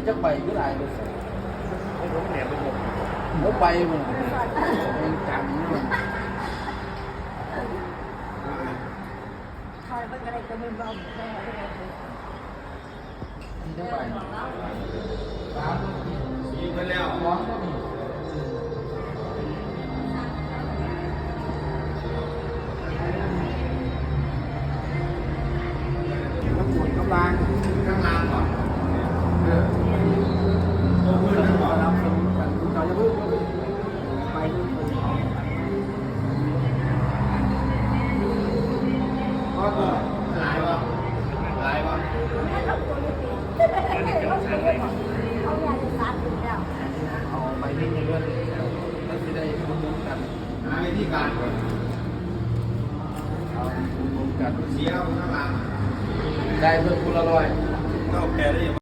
จักใบก็ได้เลย ผมเนี่ยเป็นหมด หัวใบมันเป็นจังมัน คอยเป็นอะไรก็ไม่บ้าแม่เลย จักใบ สีไปแล้ว ร้อนก็มีน้ำฝนกำลัง ข้างล่างก่อน เออ ตัวมือนั่นก่อน เราเป็นกันเราจะพึ่งก็ไปพึ่งก็ตัว หลายวะหลายวะ แม่ต้องตัวนี้เขาอยากจะซัดอยู่แล้ว เอาไปที่เรื่อยๆแล้วจะได้รวมกัน หาวิธีการก่อน เอารวมกัน เสียข้างล่าง ได้เพื่อคุณละร้อย ก็แกได้